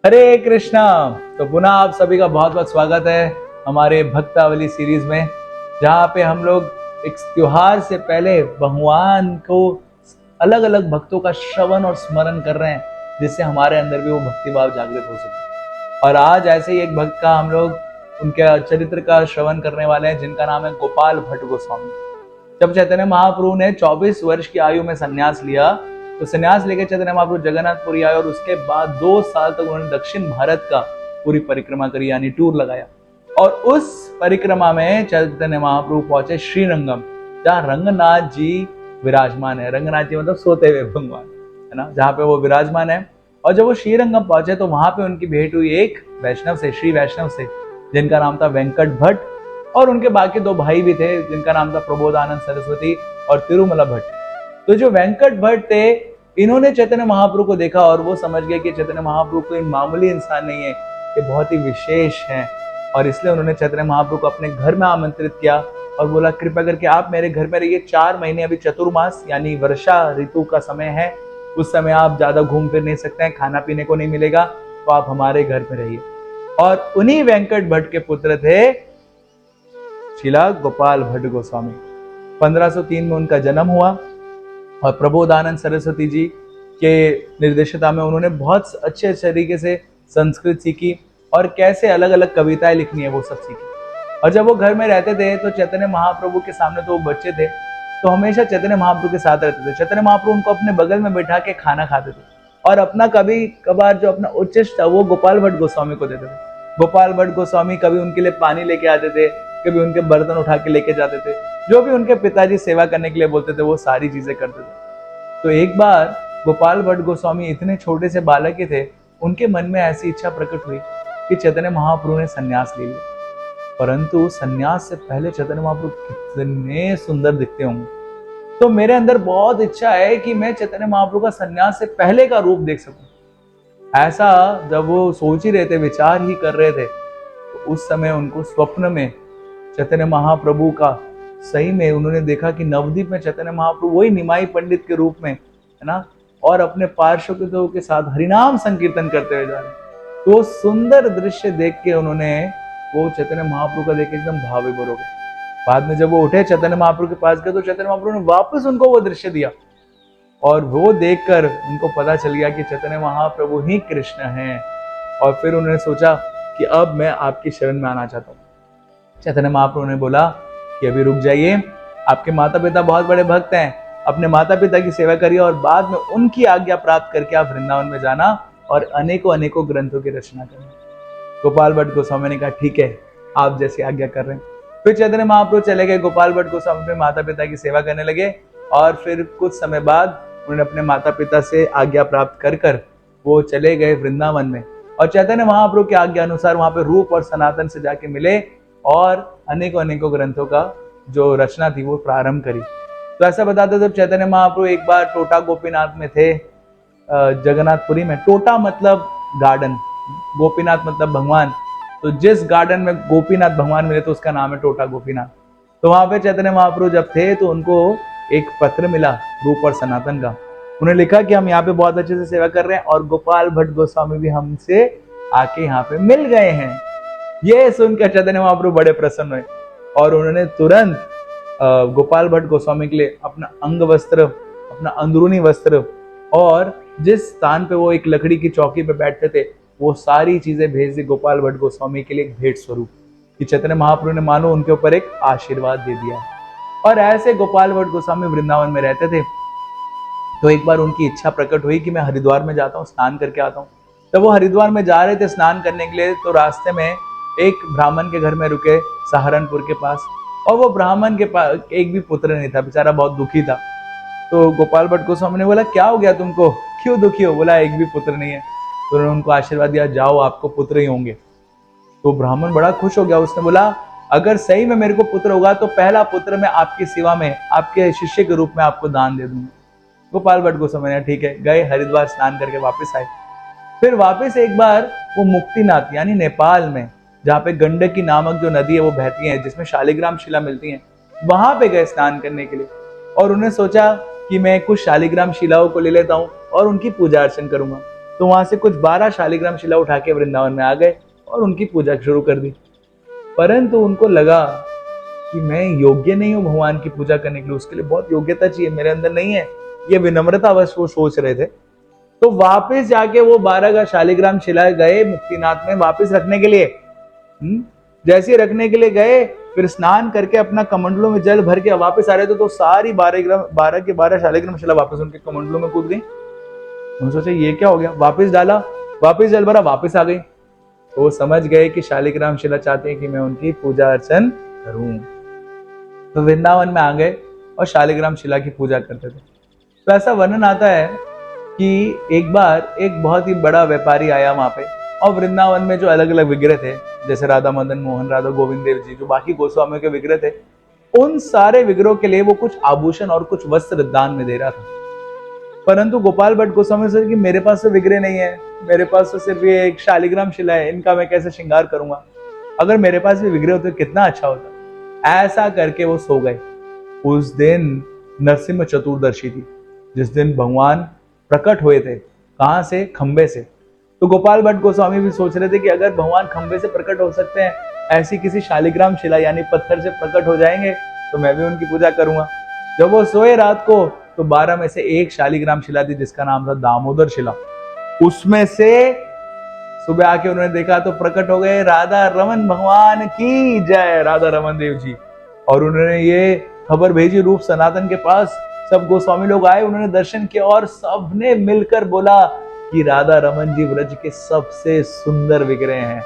हरे कृष्णा। तो पुनः आप सभी का बहुत बहुत स्वागत है हमारे भक्तावली सीरीज में, जहाँ पे हम लोग एक त्योहार से पहले भगवान को अलग अलग भक्तों का श्रवण और स्मरण कर रहे हैं, जिससे हमारे अंदर भी वो भक्ति भाव जागृत हो सके। और आज ऐसे ही एक भक्त का हम लोग उनके चरित्र का श्रवण करने वाले हैं, जिनका नाम है गोपाल भट्ट गोस्वामी। जब चैतन्य महाप्रभु ने 24 वर्ष की आयु में संन्यास लिया, तो संन्यास लेकर चैतन्य महाप्रभु जगन्नाथपुरी आए और उसके बाद 2 साल तक उन्होंने दक्षिण भारत का पूरी परिक्रमा करी, यानी टूर लगाया। और उस परिक्रमा में चैतन्य महाप्रभु पहुंचे श्रीरंगम, जहाँ रंगनाथ जी विराजमान है। रंगनाथ जी मतलब सोते हुए भगवान, है ना, जहाँ पे वो विराजमान है। और जब वो श्रीरंगम पहुंचे तो वहां पे उनकी भेंट हुई एक वैष्णव से, श्री वैष्णव से, जिनका नाम था वेंकट भट्ट। और उनके बाकी 2 भाई भी थे, जिनका नाम था प्रबोधानंद सरस्वती और तिरुमला भट्ट। तो जो वेंकट भट्ट थे, इन्होंने चैतन्य महाप्रभु को देखा और वो समझ गए कि चैतन्य महाप्रभु कोई मामूली इंसान नहीं है, ये बहुत ही विशेष हैं। और इसलिए उन्होंने चैतन्य महाप्रभु को अपने घर में आमंत्रित किया और बोला, कृपया करके आप मेरे घर में रहिए 4 महीने। अभी चतुर्मास यानी वर्षा ऋतु का समय है, उस समय आप ज्यादा घूम फिर नहीं सकते हैं, खाना पीने को नहीं मिलेगा, तो आप हमारे घर में रहिए। और उन्हीं वेंकट भट्ट के पुत्र थे श्रीला गोपाल भट्ट गोस्वामी। 1503 में उनका जन्म हुआ और प्रबोधानंद सरस्वती जी के निर्देशता में उन्होंने बहुत अच्छे तरीके से संस्कृत सीखी और कैसे अलग अलग कविताएं लिखनी है वो सब सीखी। और जब वो घर में रहते थे तो चैतन्य महाप्रभु के सामने, तो वो बच्चे थे तो हमेशा चैतन्य महाप्रभु के साथ रहते थे। चैतन्य महाप्रभु उनको अपने बगल में बैठा के खाना खाते थे और अपना कभी कभार जो अपना उच्चिष्ट था वो गोपाल भट्ट गोस्वामी को देते थे। गोपाल भट्ट गोस्वामी कभी उनके लिए पानी लेके आते थे, कभी उनके बर्तन उठा के लेके जाते थे, जो भी उनके पिताजी सेवा करने के लिए बोलते थे वो सारी चीजें करते थे। तो एक बार गोपाल भट्ट गोस्वामी इतने छोटे से बालक ही थे, उनके मन में ऐसी इच्छा प्रकट हुई कि चैतन्य महाप्रभु ने संन्यास ले लिया। परंतु संन्यास से पहले चैतन्य महाप्रभु कितने सुंदर दिखते होंगे, तो मेरे अंदर बहुत इच्छा है कि मैं चैतन्य महाप्रभु का संन्यास से पहले का रूप देख सकूं। ऐसा जब वो सोच ही रहे थे, विचार ही कर रहे थे, तो उस समय उनको स्वप्न में चैतन्य महाप्रभु का सही में उन्होंने देखा कि नवद्वीप में चैतन्य महाप्रभु वही निमाई पंडित के रूप में, है ना, और अपने पार्षदों के साथ हरिनाम संकीर्तन करते हुए जा रहे। तो वो सुंदर दृश्य देख के उन्होंने वो चैतन्य महाप्रभु का देख के एकदम भाव विभोर हो गए। बाद में जब वो उठे चैतन्य महाप्रभु के पास गए तो चैतन्य महाप्रभु ने वापस उनको वो दृश्य दिया और वो देखकर उनको पता चल गया कि चैतन्य महाप्रभु ही कृष्ण हैं। और फिर उन्होंने सोचा कि अब मैं आपकी शरण में आना चाहता हूँ। चैतन्य महाप्रभु ने बोला कि अभी रुक जाइए, आपके माता पिता बहुत बड़े भक्त हैं, अपने माता पिता की सेवा करिए और बाद में उनकी आज्ञा प्राप्त करके आप वृंदावन में जाना और अनेकों अनेकों ग्रंथों की रचना करना। गोपाल भट्ट गोस्वामी ने कहा, ठीक है, आप जैसी आज्ञा कर रहे हैं। फिर चैतन्य महाप्रभु चले गए, गोपाल भट्ट गोस्वामी अपने माता पिता की सेवा करने लगे और फिर कुछ समय बाद उन्होंने अपने माता पिता से आज्ञा प्राप्त कर वो चले गए वृंदावन में और चैतन्य महाप्रभु की आज्ञा अनुसार वहां पे रूप और सनातन से जाके मिले और अनेकों अनेकों ग्रंथों का जो रचना थी वो प्रारंभ करी। तो ऐसा बताते जब चैतन्य महाप्रभु एक बार टोटा गोपीनाथ में थे, जगन्नाथपुरी में। टोटा मतलब गार्डन, गोपीनाथ मतलब भगवान। तो जिस गार्डन में गोपीनाथ भगवान मिले तो उसका नाम है टोटा गोपीनाथ। तो वहां पे चैतन्य महाप्रभु जब थे तो उनको एक पत्र मिला रूप और सनातन का। उन्हें लिखा कि हम यहाँ पे बहुत अच्छे से सेवा कर रहे हैं और गोपाल भट्ट गोस्वामी भी हमसे आके यहाँ पे मिल गए हैं। ये सुनकर चैतन्य महाप्रभु बड़े प्रसन्न हुए और उन्होंने तुरंत गोपाल भट्ट गोस्वामी के लिए अपना अंग वस्त्र, अपना अंदरूनी वस्त्र और जिस स्थान पे वो एक लकड़ी की चौकी पे बैठते थे वो सारी चीजें भेज दी गोपाल भट्ट गोस्वामी के लिए एक भेंट स्वरूप, कि चैतन्य महाप्रभु ने मानो उनके ऊपर एक आशीर्वाद दे दिया। और ऐसे गोपाल भट्ट गोस्वामी वृंदावन में रहते थे। तो एक बार उनकी इच्छा प्रकट हुई कि मैं हरिद्वार में जाता हूँ, स्नान करके आता हूँ। तब वो हरिद्वार में जा रहे थे स्नान करने के लिए, तो रास्ते में एक ब्राह्मण के घर में रुके सहारनपुर के पास, और वो ब्राह्मण के पास एक भी पुत्र नहीं था, बेचारा बहुत दुखी था। तो गोपाल भट्ट गोस्वामी ने बोला, क्या हो गया तुमको, क्यों दुखी हो? बोला, एक भी पुत्र नहीं है। तो उन्होंने उनको आशीर्वाद दिया, जाओ आपको पुत्र ही होंगे। तो ब्राह्मण बड़ा खुश हो गया, उसने बोला, अगर सही में मेरे को पुत्र होगा तो पहला पुत्र मैं आपकी सेवा में, आपके शिष्य के रूप में आपको दान दे दूंगा। गोपाल भट्ट गोस्वामी ने ठीक है, गए हरिद्वार, स्नान करके वापस आए। फिर वापस एक बार वो मुक्तिनाथ यानी नेपाल में, जहाँ पे गंडकी नामक जो नदी है वो बहती है, जिसमें शालिग्राम शिला मिलती है, वहां पे गए स्नान करने के लिए। और उन्हें सोचा कि मैं कुछ शालिग्राम शिलाओं को ले लेता हूँ और उनकी पूजा अर्चन करूंगा। तो वहां से कुछ 12 शालिग्राम शिला उठा के वृंदावन में आ गए और उनकी पूजा शुरू कर दी। परंतु उनको लगा कि मैं योग्य नहीं हूं भगवान की पूजा करने के लिए, उसके लिए बहुत योग्यता चाहिए, मेरे अंदर नहीं है। ये विनम्रतावश वो सोच रहे थे। तो वापस जाके वो 12 का शालिग्राम शिला गए मुक्तिनाथ में वापस रखने के लिए। जैसे रखने के लिए गए, फिर स्नान करके अपना कमंडलों में जल भर के वापस आ रहे थे, तो सारी 12 शालिग्राम शिला वापस उनके कमंडलों में कूद गई। उन्होंने सोचा ये क्या हो गया, वापस डाला, वापस जल भरा, वापस आ गई। तो वो समझ गए कि शालिग्राम शिला चाहते हैं कि मैं उनकी पूजा अर्चन करूं। तो वृंदावन में आ गए और शालिग्राम शिला की पूजा करते थे। तो ऐसा वर्णन आता है कि एक बार एक बहुत ही बड़ा व्यापारी आया वहां पे, और वृंदावन में जो अलग अलग विग्रह थे, जैसे राधा मदन मोहन, राधा गोविंद देव जी, जो बाकी गोस्वामियों के विग्रह थे, उन सारे विग्रहों के लिए वो कुछ आभूषण और कुछ वस्त्र दान में दे रहा था। परंतु गोपाल भट्ट गोस्वामी सोचे कि मेरे पास तो विग्रह नहीं है, मेरे पास तो सिर्फ ये एक शालिग्राम शिला है, इनका मैं कैसे श्रृंगार करूंगा, अगर मेरे पास भी विग्रह होते कितना अच्छा होता। ऐसा करके वो सो गए। उस दिन नरसिम्हा चतुर्दशी थी, जिस दिन भगवान प्रकट हुए थे। कहां से? खंबे से। तो गोपाल भट्ट गोस्वामी भी सोच रहे थे कि अगर भगवान खंबे से प्रकट हो सकते हैं, ऐसी किसी शालिग्राम शिला यानी पत्थर से प्रकट हो जाएंगे, तो मैं भी उनकी पूजा करूंगा। जब वो सोए रात को, तो 12 में से एक शालिग्राम शिला थी जिसका नाम था दामोदर शिला। उसमें से सुबह आके उन्होंने देखा तो प्रकट हो गए राधा रमन भगवान की जय, राधा रमन देव जी। और उन्होंने ये खबर भेजी रूप सनातन के पास। सब गोस्वामी लोग आए, उन्होंने दर्शन किया और सबने मिलकर बोला कि राधा रमन जी व्रज के सबसे सुंदर विग्रह हैं।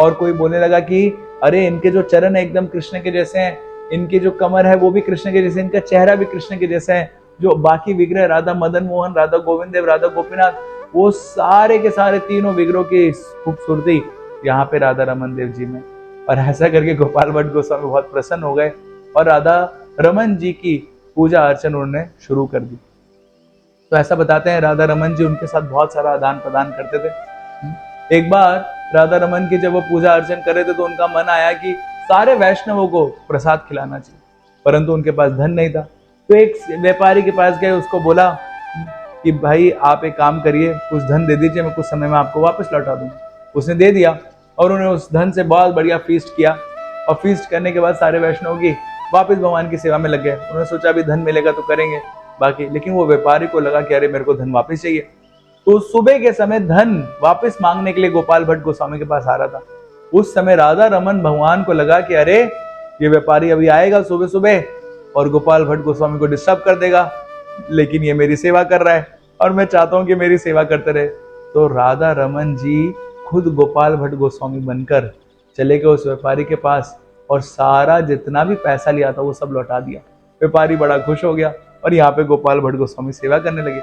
और कोई बोलने लगा कि अरे इनके जो चरण है एकदम कृष्ण के जैसे हैं, इनकी जो कमर है वो भी कृष्ण के जैसे, इनका चेहरा भी कृष्ण के जैसा है। जो बाकी विग्रह राधा मदन मोहन, राधा गोविंद देव, राधा गोपीनाथ, वो सारे के सारे तीनों विग्रहों की खूबसूरती यहाँ पे राधा रमन देव जी में। और ऐसा करके गोपाल भट्ट गोस्वामी बहुत प्रसन्न हो गए और राधा रमन जी की पूजा अर्चन उन्होंने शुरू कर दी। तो ऐसा बताते हैं राधा रमन जी उनके साथ बहुत सारा आदान प्रदान करते थे। एक बार राधा रमन की जब वो पूजा अर्चन कर रहे थे, तो उनका मन आया कि सारे वैष्णवों को प्रसाद खिलाना चाहिए, परंतु उनके पास धन नहीं था। तो एक व्यापारी के पास गए, उसको बोला कि भाई आप एक काम करिए, कुछ धन दे दीजिए, मैं कुछ समय में आपको वापस लौटा दूंगा। उसने दे दिया और उन्होंने उस धन से बहुत बढ़िया फीस्ट किया। और फीस्ट करने के बाद सारे वैष्णव की वापस भगवान की सेवा में लग गए। उन्होंने सोचा अभी धन मिलेगा तो करेंगे बाकी, लेकिन वो व्यापारी को लगा कि अरे मेरे को धन वापस चाहिए। तो सुबह के समय धन वापस मांगने के लिए गोपाल भट्ट गोस्वामी के पास आ रहा था। उस समय राधा रमन भगवान को लगा कि अरे ये व्यापारी अभी आएगा सुबह सुबह और गोपाल भट्ट गोस्वामी को डिस्टर्ब कर देगा, लेकिन ये मेरी सेवा कर रहा है और मैं चाहता हूं कि मेरी सेवा करते रहे। तो राधा रमन जी खुद गोपाल भट्ट गोस्वामी बनकर चले गए उस व्यापारी के पास और सारा जितना भी पैसा लिया था वो सब लौटा दिया। व्यापारी बड़ा खुश हो गया और यहाँ पे गोपाल भट्ट गोस्वामी सेवा करने लगे।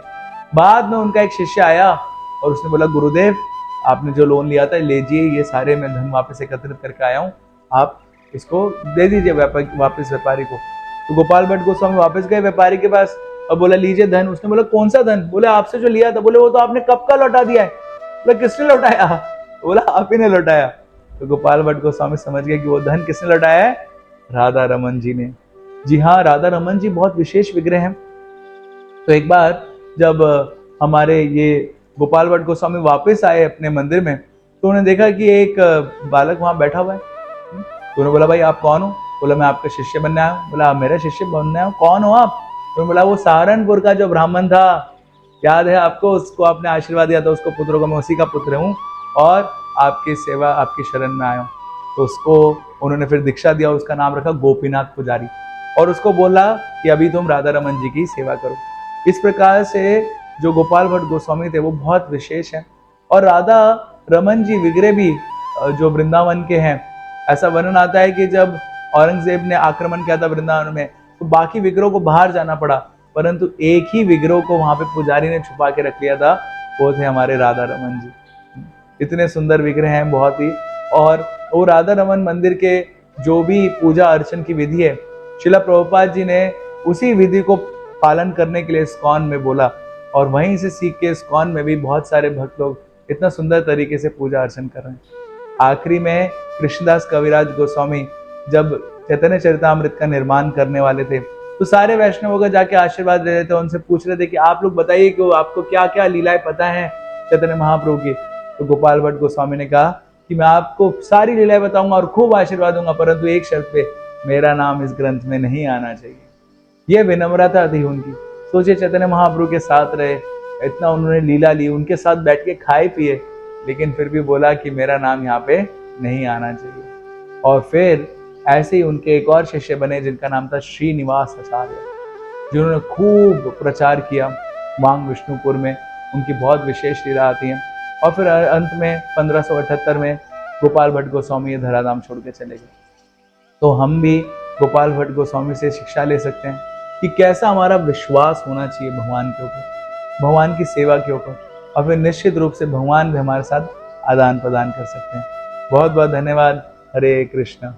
बाद में उनका एक शिष्य आया और उसने बोला गुरुदेव आपने जो लोन लिया था लीजिए, ये सारे मैं धन वापस एकत्रित करके आया हूँ, आप इसको दे दीजिए वापस व्यापारी को। तो गोपाल भट्ट गोस्वामी वापस गए व्यापारी के पास और बोला लीजिए धन। उसने बोला कौन सा धन? बोले आपसे जो लिया था। बोले वो तो आपने कब का लौटा दिया है। बोला किसने लौटाया? बोला आप ही ने लौटाया। तो गोपाल भट्ट गोस्वामी समझ गए कि वो धन किसने लौटाया है? राधा रमन जी ने। जी हाँ, राधा रमन जी बहुत विशेष विग्रह हैं। तो एक बार जब हमारे ये गोपाल भट्ट गोस्वामी वापस आए अपने मंदिर में, तो उन्होंने देखा कि एक बालक वहां बैठा हुआ है। तो उन्होंने बोला भाई आप कौन हो? बोला मैं आपका शिष्य बनने आया हूँ। बोला आप मेरा शिष्य बनने आया हूँ, कौन हो आप? तो बोला वो सहारनपुर का जो ब्राह्मण था, याद है आपको, उसको आपने आशीर्वाद दिया था, उसको पुत्रों का मैं उसी का पुत्र हूँ और आपकी सेवा आपकी शरण में आया हूँ। तो उसको उन्होंने फिर दीक्षा दिया, उसका नाम रखा गोपीनाथ पुजारी और उसको बोला कि अभी तुम राधा रमन जी की सेवा करो। इस प्रकार से जो गोपाल भट्ट गोस्वामी थे वो बहुत विशेष हैं। और राधा रमन जी विग्रह भी जो वृंदावन के हैं, ऐसा वर्णन आता है कि जब औरंगजेब ने आक्रमण किया था वृंदावन में, तो बाकी विग्रहों को बाहर जाना पड़ा, परंतु एक ही विग्रह को वहां पे पुजारी ने छुपा के रख लिया था, वो थे हमारे राधा रमन जी। इतने सुंदर विग्रह हैं बहुत ही। और वो राधा रमन मंदिर के जो भी पूजा अर्चन की विधि है, श्रील प्रभुपाद जी ने उसी विधि को पालन करने के लिए इस्कॉन में बोला और वहीं से सीख के इस्कॉन में भी बहुत सारे भक्त लोग इतना सुंदर तरीके से पूजा अर्चन कर रहे हैं। आखिरी में कृष्णदास कविराज गोस्वामी जब चैतन्य चरितामृत का निर्माण करने वाले थे, तो सारे वैष्णवों का जाके आशीर्वाद ले रहे थे, उनसे पूछ रहे थे कि आप लोग बताइए कि आपको क्या क्या लीलाएं पता है चैतन्य महाप्रभु की। तो गोपाल भट्ट गोस्वामी ने कहा कि मैं आपको सारी लीलाएं बताऊंगा और खूब आशीर्वाद दूंगा, परंतु एक शर्त पे, मेरा नाम इस ग्रंथ में नहीं आना चाहिए। यह विनम्रता थी उनकी। सोचिए, चैतन्य महाप्रभु के साथ रहे, इतना उन्होंने लीला ली, उनके साथ बैठ के खाए पिए, लेकिन फिर भी बोला कि मेरा नाम यहाँ पे नहीं आना चाहिए। और फिर ऐसे ही उनके एक और शिष्य बने जिनका नाम था श्रीनिवास आचार्य, जिन्होंने खूब प्रचार किया वांग विष्णुपुर में। उनकी बहुत विशेष लीला आती है। और फिर अंत में 1578 में गोपाल भट्ट गोस्वामी ये धराधाम छोड़ के चले गए। तो हम भी गोपाल भट्ट गोस्वामी से शिक्षा ले सकते हैं कि कैसा हमारा विश्वास होना चाहिए भगवान के ऊपर, भगवान की सेवा के ऊपर, और फिर निश्चित रूप से भगवान भी हमारे साथ आदान प्रदान कर सकते हैं। बहुत बहुत धन्यवाद। हरे कृष्ण।